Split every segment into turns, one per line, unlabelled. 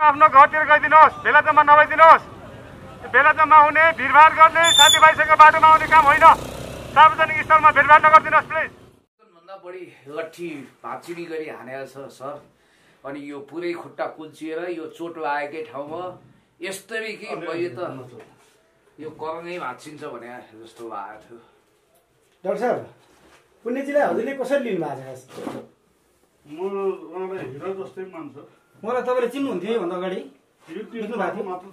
आफ्नो घरतिर गइदिनुहोस्, बेला जम्मा नभइदिनुहोस्। बेला जम्मा हुने, भिडभाड गर्ने, साथीभाइसँग बाटोमा आउने काम होइन। सार्वजनिक स्थलमा भिडभाड नगरिदिनुहोस् प्लिज।
भन्दा बढी लट्ठी भाँचिनी गरी हानेको छ सर। अनि यो पुरै खुट्टा कुल्चिएर यो चोट लागेकै ठाउँमा यस्तरी कि मैले त यो करनै भाँचिन्छ भने जस्तो लागेको थियो।
डाक्टर साहब, पुण्यजीलाई हजुरले कसरी लिनु भएको छ?
मलाई हिरो जस्तै मान्छ।
मलाई तपाईँले चिन्नुहुन्थ्यो योभन्दा अगाडि?
युट्युबमा मात्र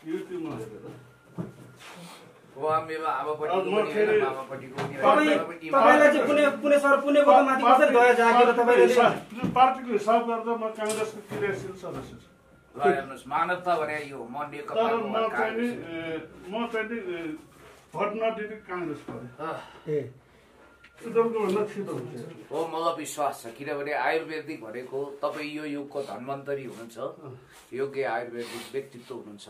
युट्युबमा हेरेर।
मेरो आमापट्टिको पनि बाबापट्टिको
तपाईँलाई चाहिँ पुणे सर पुणेको माथि कसरी दया जागेर तपाईँले
पार्टीको हिसाब गर्दा म काङ्ग्रेसको क्रियाशील सदस्य छु।
ल हेर्नुहोस्, मानवता भने यो म नेकपाको
म चाहिँ भोट नदिने काङ्ग्रेस परे। सुदमको भन्दा छिटो हुन्छ।
हो, मलाई विश्वास छ। किनभने आयुर्वेदिक भनेको तपाईँ यो युगको धन्वन्तरी हुनुहुन्छ, योग्य आयुर्वेदिक व्यक्तित्व हुनुहुन्छ।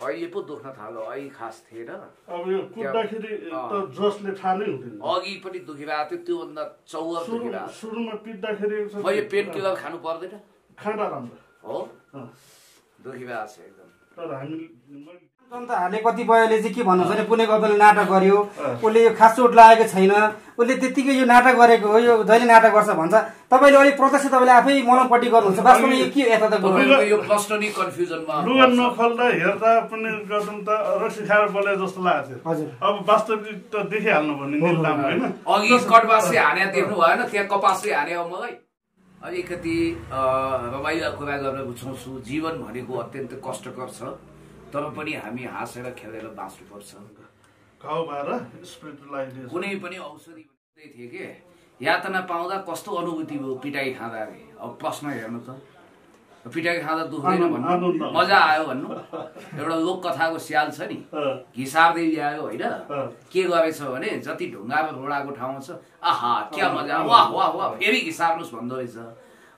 अहिले पो दुख्न थाल्यो, अहिले खास थिएन।
अब यो कुट्दाखेरि त जसले थाहा नै हुँदैन।
अघि पनि दुखिरहेको थियो, त्योभन्दा चौवर दुखिरहेको।
सुरुमा पिट्दाखेरि
मैले पेन किलर खानु पर्दैन?
खाँदा राम्रो
हो, दुखिरहेको छ एकदम।
तर हामी
जनताहरूले कतिपयले चाहिँ के भन्नुहुन्छ भने पुणे गौतमले नाटक गर्यो, उसले यो खास चोट लागेको छैन, उसले त्यतिकै यो नाटक गरेको हो, यो जहिले नाटक गर्छ भन्छ। तपाईँले अलिक प्रत्यक्ष तपाईँले आफै मलमपट्टि गर्नुहुन्छ। वास्तवमा यो के यता
यो प्रश्न नि कन्फ्युजनमा
लुगा नखोल्दा हेर्दा पुण्य गौतम त रक्सी खाएर बोले जस्तो लागेको थियो।
हजुर,
अब वास्तविक त देखिहाल्नु पर्ने निर्दाम होइन।
अघि कटबासले हाने देख्नु भएन, त्यहाँ कपासले हाने हो। मलाई अलिकति रमाइलो कुरा गर्न रुचाउँछु। जीवन भनेको अत्यन्त कष्टकर छ, तर पनि हामी हाँसेर खेलेर बाँच्नुपर्छ। कुनै पनि औषधि थिए के यातना पाउँदा कस्तो अनुभूति भयो पिटाई खाँदा अरे। अब प्रश्न हेर्नु त, पिटाई खाँदा दुख्दैन भन्नु, मजा आयो भन्नु। एउटा लोककथाको स्याल छ नि, घिसार्दै ल्यायो होइन, के गरेछ भने जति ढुङ्गा रोडाको ठाउँमा छ, आहा क्या मजा, वाह वाह वाह, फेरि घिसार्नुहोस् भन्दो रहेछ।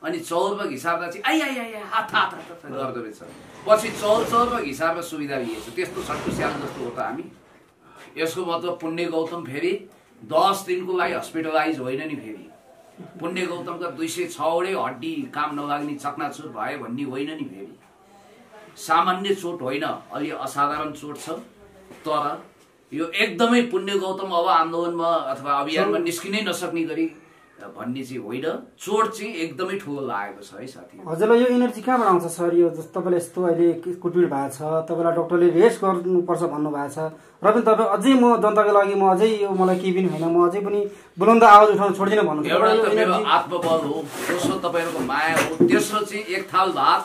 अनि चौरमा घिसार्दा चाहिँ आइ आइ आइ हात हात हात गर्दो रहेछ। पछि चौरमा घिसार्न सुविधा लिएछ। त्यस्तो छट्टु स्याल जस्तो हो त हामी। यसको मतलब पुण्य गौतम फेरि 10 दिनको लागि हस्पिटलाइज होइन नि। फेरि पुण्य गौतमका 206वटै हड्डी काम नलाग्ने चकनाचुर भयो भन्ने होइन नि। फेरि सामान्य चोट होइन, अलि असाधारण चोट छ। तर यो एकदमै पुण्य गौतम अब आन्दोलनमा अथवा अभियानमा निस्किनै नसक्ने गरी भन्ने चाहिँ होइन, चोट चाहिँ एकदमै ठुलो लागेको छ है साथी।
हजुरलाई यो एनर्जी कहाँबाट आउँछ सर? यो तपाईँलाई यस्तो अहिले कुटपिट भएको छ, तपाईँलाई डक्टरले रेस्ट गर्नुपर्छ भन्नुभएको छ, र पनि तपाईँ अझै म जनताको लागि म अझै यो मलाई केही पनि होइन, म अझै पनि बुलन्द आवाज उठाउन छोड्दिनँ भन्नुहुन्छ।
एउटा त मेरो आत्मबल हो, दोस्रो तपाईँहरूको माया हो, तेस्रो चाहिँ एक थाल भात,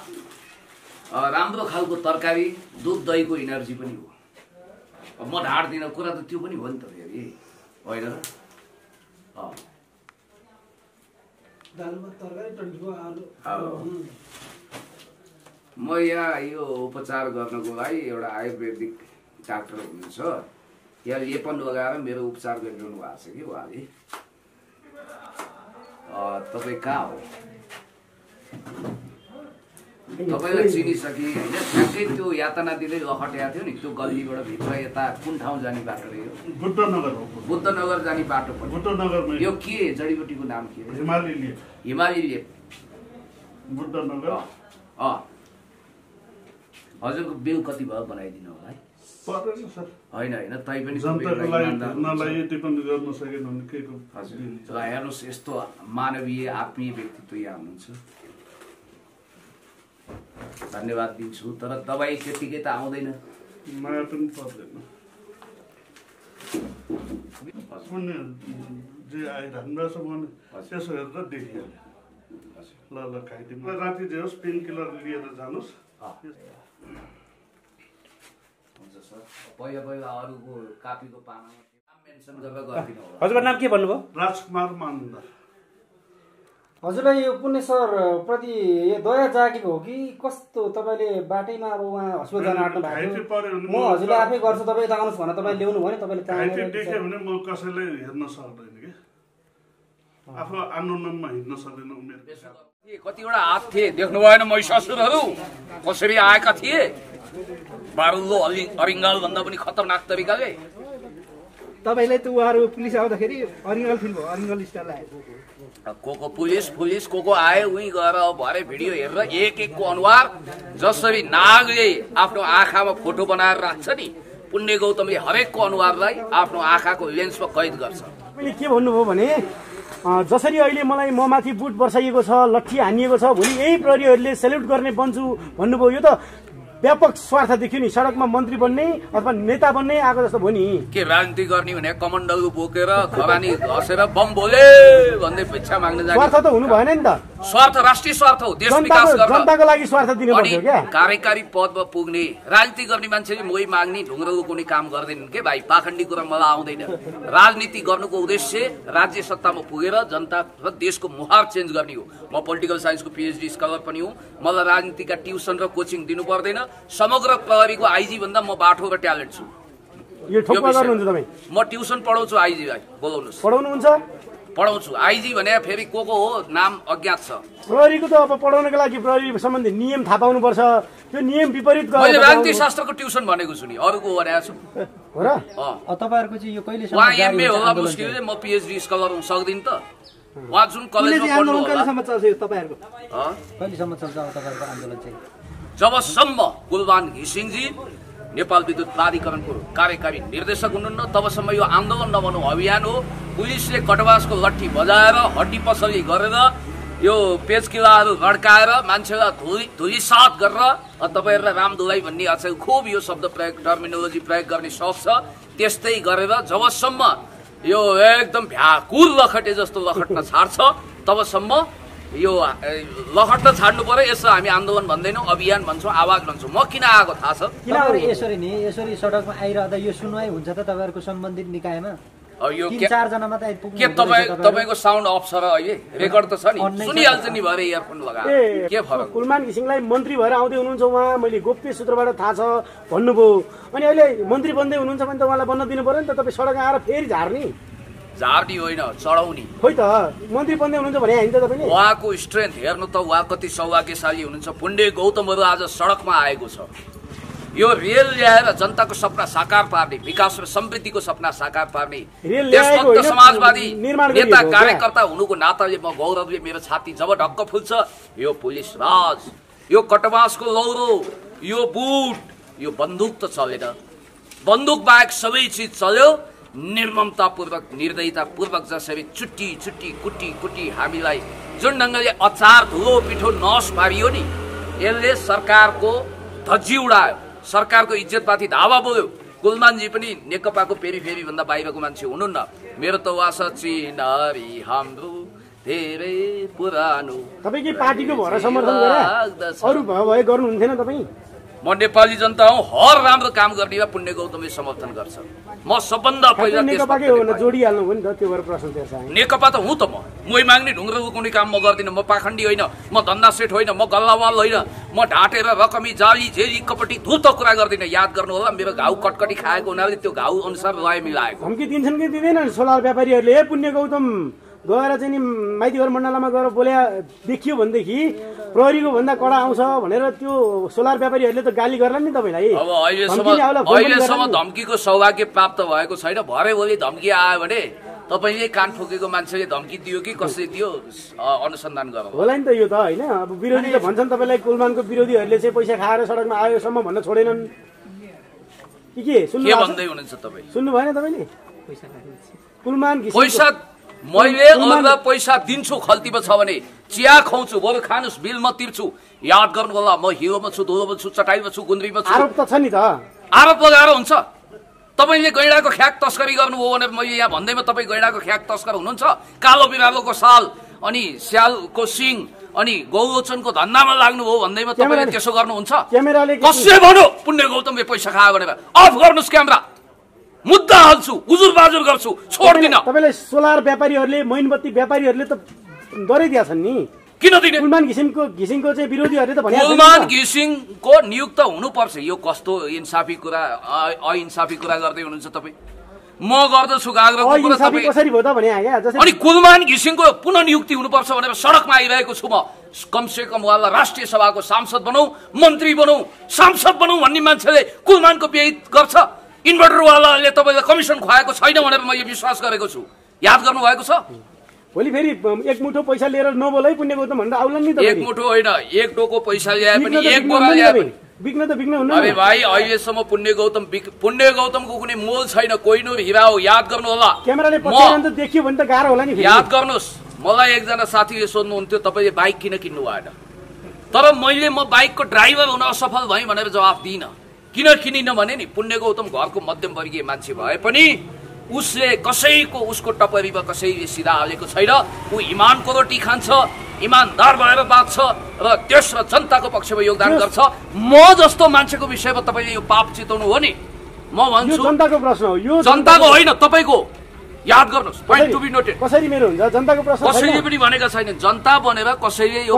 राम्रो खालको तरकारी, दुध दहीको एनर्जी पनि हो। म ढाड्दिनँ कुरा त त्यो पनि हो नि त फेरि होइन र। म यहाँ यो उपचार गर्नको लागि एउटा आयुर्वेदिक डाक्टर हुनुहुन्छ, यहाँ लेपन लगाएर मेरो उपचार गरिरहनु भएको छ कि उहाँले। तपाईँ कहाँ हो? तपाईँलाई चिनिसके होइन, ठ्याक्कै त्यो यातना दिँदै लखट्याएको थियो नि, त्यो गल्लीबाट भित्र यता कुन ठाउँ जाने बाटो रह्यो?
बुद्धनगर हो।
बुद्धनगर जाने बाटो पनि
बुद्धनगरमा। यो
के जडीबुटीको नाम के हो?
हिमाली लेप।
हिमाली लेप।
बुद्धनगर।
हजुरको बिल कति भयो बनाइदिनु होला है?
पर्दैन सर।
होइन होइन, तै पनि
जनताको लागि नलाई यति पनि गर्न सकेन भने के को?
हजुर ल हेर्नुहोस्, यस्तो मानवीय आत्मीय व्यक्तित्व यहाँ हुनुहुन्छ, धन्यवाद दिन्छु। तर दबाई त्यतिकै त आउँदैन,
माया पनि पर्दैन। जे आइरहनु रहेछ भने त्यसो हेरेर देखिहाल्यो। ल ल खाइदिनु। राति जे होस् पेन किलर लिएर जानुहोस्।
हुन्छ सर। पहिला पहिला अरूको कापीको पानामा नाम मेन्सन गरेर गरिदिनु होला।
हजुरको नाम के भन्नुभयो?
राजकुमार मान्दा।
हजुरलाई यो पुण्य सर प्रति दया जागेको हो कि कस्तो? तपाईँले बाटैमा अब उहाँ हस्पिटल जान आँट्नु भएको, म हजुरले आफै गर्छु तपाईँ यता आउनुहोस् भनेर तपाईँले ल्याउनु भयो नि, तपाईँले
देख्यो भने म कसैलाई हेर्न सक्दैन कि आफ्नो आन्दोलनमा हिँड्न सक्दैन। उमेर
कतिवटा हात थिए देख्नु भएन, महिषासुरहरू कसरी आएका थिए, बारुल्लो अरिङ्गाल भन्दा पनि खतरनाक तरिकाले।
तपाईँलाई त उहाँहरू पुलिस आउँदाखेरि अरिजिनल फिल भयो, अरिजिनल स्टाइल आयो।
को पुलिस को आयो उही गएर भरे भिडियो हेरेर एक एकको अनुहार जसरी नागले आफ्नो आँखामा फोटो बनाएर राख्छ नि, पुण्य गौतमले हरेकको अनुहारलाई आफ्नो आँखाको लेन्समा कैद गर्छ।
मैले के भन्नुभयो भने जसरी अहिले मलाई म माथि बुट बर्साइएको छ, लट्ठी हानिएको छ, भोलि यही प्रहरीहरूले सेल्युट गर्ने बन्छु भन्नुभयो। यो त व्यापक स्वार्थ देखियो नि, सडकमा मन्त्री बन्ने अथवा नेता बन्ने आएको जस्तो भयो नि। के
राजनीति गर्ने भने कमण्डल बोकेर खरानी घसेर बम बोले भन्दै भिक्षा माग्न जाने
स्वार्थ त हुनु भएन नि त।
स्वार्थ राष्ट्रिय स्वार्थ हो, देश विकास गर्न,
जनताको लागि स्वार्थ दिनु पर्छ क्या।
कार्यकारी पदमा पुग्ने राजनीति गर्ने मान्छेले मोही माग्ने ढुङ्ग्रो कुनै काम गर्दैनन् के भाइ, पाखण्डी कुरा मलाई आउँदैन। राजनीति गर्नुको उद्देश्य राज्य सत्तामा पुगेर जनता र देशको मुहार चेन्ज गर्ने हो। म पोलिटिकल साइन्सको PhD स्कलर पनि हुँ। मलाई राजनीतिका ट्युसन र कोचिङ दिनु पर्दैन। समग्र प्रहरीको आइजी भन्दा म बाठो र ट्यालेन्ट छु।
यो ठोक्का गर्नुहुन्छ तपाईँ?
म ट्युसन पढाउँछु आइजीलाई, बोलाउनुहोस्।
पढाउनुहुन्छ?
पढाउँछु। आइजी भने फेरि को हो नाम अज्ञात छ।
प्रहरीको त अब पढाउनको लागि प्रहरी सम्बन्धी नियम थाहा पाउनुपर्छ। त्यो नियम विपरीत
मैले राजनीति शास्त्रको ट्युसन भनेको छु नि, अरूको भनेको छु
हो र?
तपाईहरुको चाहिँ यो कहिलेसम्म
जारी हुन्छ? MA होला मुस्किलले, म PhD स्कलर हुन सक्दिन त। उहाँ जुन कलेजमा पढ्नु होला
कहिलेसम्म चल्छ यो तपाईहरुको?
कहिलेसम्म चल्छ तपाईहरुको आन्दोलन चाहिँ?
जबसम्म कुलमान घिसिङजी नेपाल विद्युत प्राधिकरणको कार्यकारी निर्देशक हुनुहुन्न तबसम्म यो आन्दोलन नभनु अभियान हो। पुलिसले कटवासको लट्ठी बजाएर हड्डी पसली गरेर यो पेचकिलाहरू लड्काएर मान्छेलाई धुलीसात गरेर तपाईहरुलाई रामधुलाई भन्ने आज खुब यो शब्द प्रयोग टर्मिनोलोजी प्रयोग गर्ने शौक छ। त्यस्तै गरेर जबसम्म यो एकदम भ्याकुर लखटे जस्तो लखट्न छाड्छ तबसम्म यो लखट्न छाड्नु पर्यो। यसो हामी आन्दोलन भन्दैनौँ, अभियान भन्छौँ, आवाज भन्छौँ। म किन आएको थाहा छ?
यसरी सडकमा आइरहँदा यो सुनवाई हुन्छ त तपाईहरुको सम्बन्धित निकायमा?
यो
3-4 जना मात्रै आइपुग्नु
के तपाईको साउन्ड अफ छ र अहिले रेकर्ड त छ नि, सुनिहाल्छ नि भरे इयरफोन लगाएर के फरक?
कुलमान घिसिङलाई मन्त्री भएर आउँदै हुनुहुन्छ उहाँ, मैले गोप्य सूत्रबाट थाहा छ भन्नुभयो। अनि अहिले मन्त्री बन्दै हुनुहुन्छ भने त उहाँलाई बन्न दिनु पर्यो नि त। तपाईँ सडकमा आएर फेरि झार्ने
होइन, चढाउने।
खोइ त मन्त्री बन्दै हुनुहुन्छ भने होइन त तपाईँले?
उहाँको स्ट्रेन्थ हेर्नु त, उहाँ कति सौभाग्यशाली हुनुहुन्छ। पुण्य गौतमहरू आज सडकमा आएको छ। यो रेल ल्याएर जनताको सपना साकार पार्ने, विकास र समृद्धिको सपना साकार पार्ने देशभक्त समाजवादी नेता कार्यकर्ता हुनुको नाताले म गौरवले मेरो छाती जब ढक्क फुल्छ। यो पुलिस राज, यो कटवासको लौरो, यो बुट, यो बन्दुक त चलेन। बन्दुक बाहेक सबै चिज चल्यो। निर्ममतापूर्वक निर्दयतापूर्वक जसरी चुट्टी चुट्टी कुटी कुटी हामीलाई जुन ढङ्गले अचार धुलो पिठो नस पारियो नि, यसले सरकारको धज्जी उडायो, सरकारको इज्जतमाथि धावा बोल्यो। कुलमानजी पनि नेकपाको पेरिफेरी भन्दा बाहिरको मान्छे हुनुहुन्न। मेरो त वास चिनारी हाम्रो धेरै पुरानो।
तपाईँ के पार्टीको भएर समर्थन गरे? अरु भए गर्नुहुन्थेन तपाईँ?
म नेपाली जनता हुँ, हर राम्रो काम गर्नेमा पुण्य गौतमले समर्थन गर्छ। म सबभन्दा पहिला
नेकपाकै हो न, जोडिहाल्नु हो नि त। त्यो भएर प्रश्न तेर्छ।
नेकपा त हुँ त म। मोही माग्ने ढुङ्ग्रो कुनै काम म गर्दिनँ। म पाखण्डी होइन, म धन्दा सेठ होइन, म गल्लावाल होइन, म ढाँटेर रकमी जाली झेली कपटी धुत कुरा गर्दिनँ। याद गर्नु होला, मेरो घाउ कटकटी खाएको हुनाले त्यो घाउ अनुसार लय मिलाएको।
धम्की दिन्छन् कि दिँदैनन् सोलर व्यापारीहरूले? ए पुण्य गौतम गएर चाहिँ नि माइती घर मण्डलमा गएर बोल्या देखियो भनेदेखि प्रहरीको भन्दा कडा आउँछ भनेर त्यो सोलर व्यापारीहरूले त गाली गर्ला नि तपाईँलाई।
अब अहिलेसम्म धम्कीको सौभाग्य प्राप्त भएको छैन। भरे भोलि धम्की आयो भने तपाईँले कान ठोकेको मान्छेले धम्की दियो कि कसले दियो अनुसन्धान गरौँ
होला नि त। यो त होइन, अब विरोधी त भन्छन् तपाईँलाई कुलमानको विरोधीहरूले चाहिँ पैसा खाएर सडकमा आयोसम्म भन्न छोडेनन् कि के?
के भन्दै हुनुहुन्छ तपाईँ?
सुन्नु भएन तपाईँले? कुलमान
पैसा मैले अरूलाई पैसा दिन्छु खल्तीमा छ भने, चिया खुवाउँछु, बरु खानुस्, बिल म तिर्छु। याद गर्नु होला, म हिरोमा छु, धुलोमा छु, चटाईमा छु, गुन्द्रीमा छु।
आरोप त छ नि त।
आरोप लगाएर हुन्छ? तपाईँले गैँडाको ख्याक तस्करी गर्नुभयो भने मैले यहाँ भन्दैमा तपाईँ गैँडाको ख्याक तस्कर हुनुहुन्छ? कालो बिरालोको साल अनि स्यालको सिङ अनि गौलोचनको धन्दामा लाग्नुभयो भन्दैमा तपाईँले त्यसो गर्नुहुन्छ? कसले भन्यो पुण्य गौतमले पैसा खायो भनेर? अफ गर्नुहोस् क्यामेरा, मुद्दा हाल्छु, उजुर बाजुर गर्छु, छोड्दिन।
तपाईलाई सोलर व्यापारीहरूले, मैनबत्ती व्यापारीहरूले त डराइदिया छन् नि।
किन दिने?
कुलमान घिसिङको चाहिँ विरोधीहरूले त भने
कुलमान घिसिङको नियुक्त हुनुपर्छ। यो कस्तो इन्साफी कुरा, अइन्साफी कुरा गर्दै हुनुहुन्छ तपाईँ? म गर्दछु गाग्रोको कुरा, तपाईँ
कसरी भयो त भने?
अनि कुलमान घिसिङको पुनः नियुक्ति हुनुपर्छ भनेर सडकमा आइरहेको छु म। कमसे कम उहाँलाई राष्ट्रिय सभाको सांसद बनाऊ, मन्त्री बनाऊ, सांसद बनाऊ भन्ने मान्छेले कुलमानको व्यहित गर्छ? इन्भर्टरवालाले तपाईँलाई कमिसन खुवाएको छैन भनेर म यो विश्वास गरेको छु। याद गर्नुभएको छ?
भोलि फेरि एक मुठो पैसा लिएर नबोलै पुण्य गौतम भनेर आउला नि त।
एक मुठो होइन, एक डोको पैसा ल्याए पनि एक बोरा ल्याए पनि
बिग्न त बिग्न हुन्न।
अरे भाइ अहिलेसम्म पुण्य गौतमको कुनै मोल छैन, कोहिनूर हिरा हो। याद गर्नु होला।
क्यामेराले पछाडि त देखियो भने त गाह्रो होला नि।
याद गर्नुहोस्, मलाई एकजना साथीले सोध्नुहुन्थ्यो तपाईँले बाइक किन किन्नु भएन, तर मैले म बाइकको ड्राइभर हुन असफल भएँ भनेर जवाफ दिइनँ। किन किनिनँ भने नि पुण्य गौतम घरको मध्यमवर्गीय मान्छे भए पनि उसले कसैको उसको टपरीमा कसैले सिधा हालेको छैन। ऊ इमानको रोटी खान्छ, इमानदार भएर बाँच्छ र देश र जनताको पक्षमा योगदान गर्छ। म जस्तो मान्छेको विषयमा तपाईँले यो पाप चिताउनु हो नि, म भन्छु
जनताको प्रश्न हो यो,
जनताको होइन तपाईँको। याद गर्नुहोस्, पोइन्ट टु बी नोटेड।
कसरी मेरो हुन्छ जनताको प्रश्न?
कसैले पनि भनेका छैन जनता बनेर कसैले यो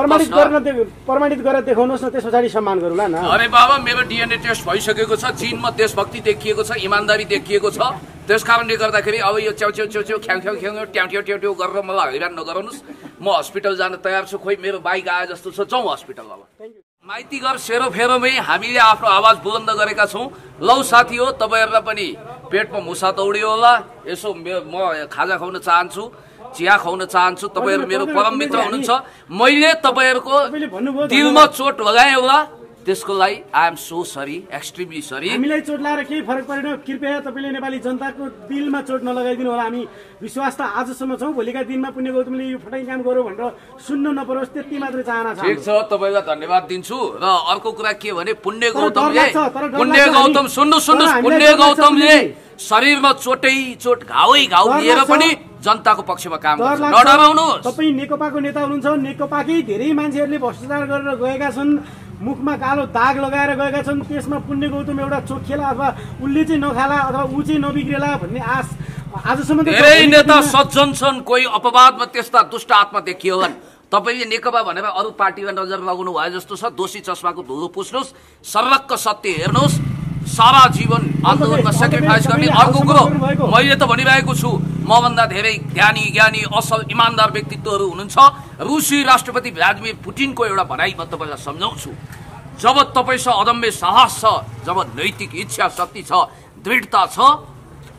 प्रमाणित गरेर देखाउनुहोस् न, त्यस पछाडि सम्मान गरौँला न।
अरे बाबा, मेरो डिएनए टेस्ट भइसकेको छ, जिनमा देशभक्ति देखिएको छ, इमानदारी देखिएको छ। त्यस कारणले गर्दाखेरि अब यो च्याउ ख्याउ ट्याउ गरेर मलाई हैरान नगराउनुहोस्। म हस्पिटल जान तयार छु। खोइ मेरो बाइक आए जस्तो छ, जाउँ हस्पिटल। अब माइतीघर सेरोफेरोमै हामीले आफ्नो आवाज बुलन्द गरेका छौँ। लौ साथी हो, तपाईँहरूलाई पनि पेटमा मुसा दौडियो होला। यसो म खाजा खुवाउन चाहन्छु, चिया खुवाउन चाहन्छु। तपाईँहरू मेरो परम मित्र हुनुहुन्छ। मैले तपाईँहरूको दिलमा चोट लगाएँ होला, त्यसको लागि I am so sorry, extremely sorry.
हामीलाई चोट लगाएर केही फरक परेन। कृपया तपाईँले नेपाली जनताको दिलमा चोट नलगाइदिनु होला। हामी विश्वास त आजसम्म छौँ, भोलिका दिनमा पुण्य गौतमले यो फटाइ काम गरौँ भनेर सुन्नु नपरोस्, त्यति मात्रै चाहना छ।
ठिक छ, तपाईँलाई धन्यवाद दिन्छु। र अर्को कुरा के भने पुण्य गौतमले शरीरमा चोट घाउ लिएर पनि जनताको पक्षमा काम गर्छ। नडराउनुहोस्।
तपाईँ नेकपाको नेता हुनुहुन्छ, नेकपाकै धेरै मान्छेहरूले भ्रष्टाचार गरेर गएका छन्, मुखमा कालो दाग लगाएर गएका छन्। त्यसमा पुण्य गौतम एउटा चोखेला अथवा उसले चाहिँ नखाला अथवा ऊ चाहिँ नबिग्रेला भन्ने आश आजसम्म
धेरै नेता सज्जन छन्, कोही अपवादमा त्यस्ता दुष्ट आत्मा देखिएलान्। तपाईँले नेकपा भनेर अरू पार्टीमा नजर लगाउनु भए जस्तो छ। दोषी चस्माको धुलो पुस्नुहोस्, सर्वक्क सत्य हेर्नुहोस्, सारा जीवन आन्दोलनमा सेक्रिफाइस गर्ने। अर्को कुरो मैले त भनिरहेको छु, मभन्दा धेरै ज्ञानी असल इमानदार व्यक्तित्वहरू हुनुहुन्छ। रुसी राष्ट्रपति भ्लादिमिर पुटिनको एउटा भनाइ म तपाईँलाई सम्झाउँछु। जब तपाईँसँग अदम्य साहस छ, जब नैतिक इच्छा शक्ति छ, दृढता छ,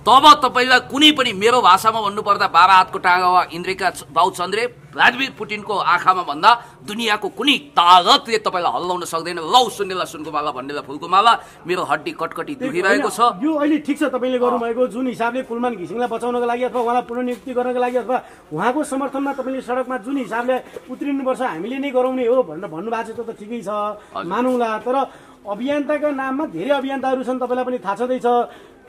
तब तपाईँलाई कुनै पनि, मेरो भाषामा भन्नुपर्दा 12 हातको टाँगा वा इन्द्रिका बाउचन्द्रे भ्लादिमिर पुटिनको आँखामा भन्दा दुनियाँको कुनै तागतले तपाईँलाई हल्लाउन सक्दैन। लौ सुन्नेला सुनको माला, भन्नेला फुलको माला। मेरो हड्डी कटकटी दुखिरहेको छ।
यो अहिले ठिक छ तपाईँले गर्नुभएको जुन हिसाबले कुलमान घिसिङलाई बचाउनको लागि अथवा उहाँलाई पुनर्नियुक्ति गर्नको लागि अथवा उहाँको समर्थनमा तपाईँले सडकमा जुन हिसाबले उत्रिनुपर्छ हामीले नै गराउने हो भनेर भन्नुभएको छ, त्यो त ठिकै छ, मानौँला। तर अभियन्ताका नाममा धेरै अभियन्ताहरू छन्, तपाईँलाई पनि थाहा छँदैछ,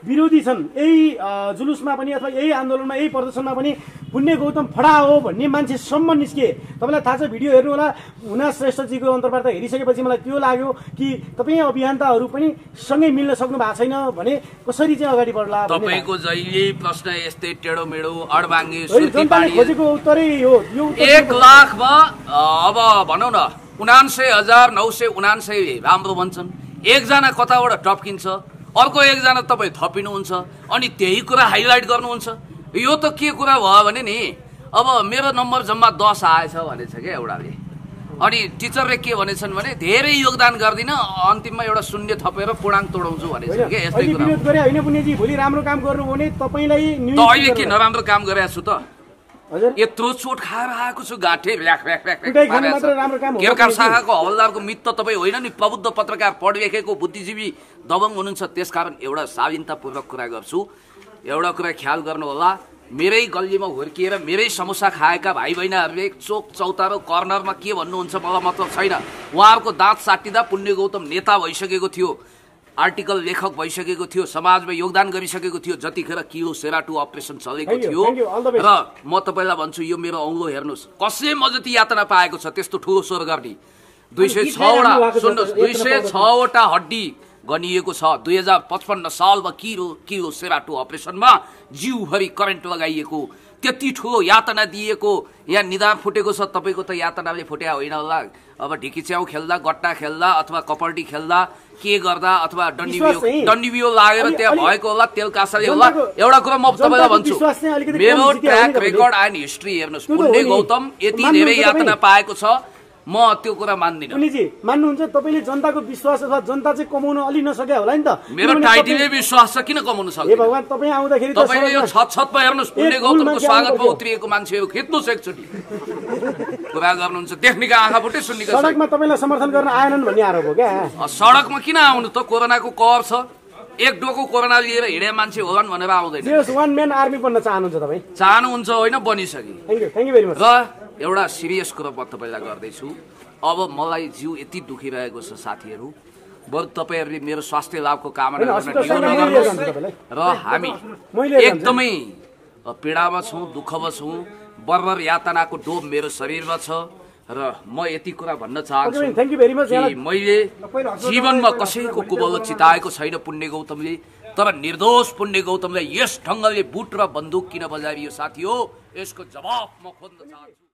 विरोधी छन्। यही जुलुसमा पनि अथवा यही आन्दोलनमा, यही प्रदर्शनमा पनि पुण्य गौतम फडा हो भन्ने मान्छेसम्म निस्के। तपाईँलाई थाहा छ, भिडियो हेर्नु होला। हुना श्रेष्ठजीको अन्तर्वार्ता हेरिसकेपछि मलाई त्यो लाग्यो कि तपाईँ अभियन्ताहरू पनि सँगै मिल्न सक्नु भएको छैन भने कसरी चाहिँ अगाडि बढ्ला।
तपाईँको जहिले प्रश्न यस्तै टेढो मेढो अडबाङ्गे
खोजेको उत्तरै हो।
1 लाखमा अब भनौँ न 79,979 राम्रो भन्छन्। एकजना कताबाट टप्किन्छ, अर्को एकजना तपाईँ थपिनुहुन्छ, अनि त्यही कुरा हाइलाइट गर्नुहुन्छ। यो त के कुरा भयो भने नि, अब मेरो नम्बर जम्मा 10 आएछ भनेछ क्या एउटाले, अनि टिचरले के भनेछन् भने धेरै योगदान गर्दिन, अन्तिममा एउटा शून्य थपेर पूर्णाङ्क तोडाउँछु भनेछ क्या। यस्तै कुरा
होइन पुण्यजी, भोलि राम्रो काम गर्नु भने तपाईँलाई
अहिले के नराम्रो काम गरेको छु त? यत्रो चोट खाएर आएको छु, गाँठे केरकार शाखाको हवलदारको मित्र तपाईँ होइन नि, प्रबुद्ध पत्रकार, पढ लेखेको बुद्धिजीवी दबङ हुनुहुन्छ। त्यसकारण एउटा शालीनतापूर्वक कुरा गर्छु। एउटा कुरा ख्याल गर्नु होला, मेरै गल्लीमा हुर्किएर मेरै समोसा खाएका भाइ बहिनीहरूले चोक चौतारो कर्नरमा के भन्नुहुन्छ मलाई मतलब छैन। उहाँहरूको दाँत साटिँदा पुण्य गौतम नेता भइसकेको थियो, आर्टिकल लेखक भइसकेको थियो, समाजमा योगदान गरिसकेको थियो जतिखेर किलो सेराटु अपरेसन चलेको थियो। र म तपाईँलाई भन्छु, यो मेरो औँलो हेर्नुहोस्, कसले म जति यातना पाएको छ त्यस्तो ठुलो स्वर गर्ने। 206वटा हड्डी गनिएको छ। 2055 सालमा किलो सेराटु अपरेसनमा जिउभरि करेन्ट लगाइएको, त्यति ठुलो यातना दिएको, यहाँ निधार फुटेको छ। तपाईँको त यातनाले फुट्या होइन होला। अब ढिकीच्याउ खेल्दा, गट्टा खेल्दा अथवा कपल्टी खेल्दा, के गर्दा अथवा डन्डीबियो लागेर त्यहाँ भएको होला, तेल कासाले होला। एउटा कुरा म तपाईँलाई भन्छु, मेरो ट्र्याक रेकर्ड एन्ड हिस्ट्री हेर्नुहोस्। पुण्य गौतम यति धेरै यातना पाएको छ, म त्यो कुरा मान्दिनँ।
पुनिजी मान्नुहुन्छ तपाईँले जनताको विश्वास अथवा जनता चाहिँ कमाउन अलि नसके होला नि त।
मेरो टाइटलले विश्वास छ किन कमाउनु सक्छ?
ए भगवान तपाईँ आउँदाखेरि त
तपाईँले यो छतमा हेर्नुहोस् पुण्य गौतमको स्वागतमा उत्रिएको मान्छेहरू खिच्नुहोस् एकचोटि कुरा गर्नुहुन्छ देख्नेको आँखा फुटे सुन्नेको
सडकमा तपाईँलाई समर्थन गर्न आएनन् भन्ने आरोप हो क्या?
सडकमा किन आउनु त? कोरोनाको कहर छ, एक डोको कोरोना लिएर हिँडे मान्छे होलान् भनेर आउँदैन।
वान म्यान आर्मी बन्न चाहनुहुन्छ तपाईँ?
चाहनुहुन्छ होइन, बनिसके।
Thank you very much.
र एउटा सिरियस कुरा म तपाईँलाई गर्दैछु। अब मलाई जिउ यति दुखिरहेको छ साथीहरू, बरु तपाईँहरूले मेरो स्वास्थ्य लाभको कामना गर्न ढिलो नगर्नुहोस्। र हामी एकदमै पीडामा छौँ, दुःखमा छौँ, बर्बर यातनाको डोब मेरो शरीरमा छ। र म यति कुरा भन्न चाहन्छु कि मैले जीवनमा कसैको कुबल चिताएको छैन पुण्य गौतमले, तर निर्दोष पुण्य गौतमले यस ढङ्गले बुट र बन्दुक किन बजाइयो साथी हो, यसको जवाफ म खोज्न चाहन्छु।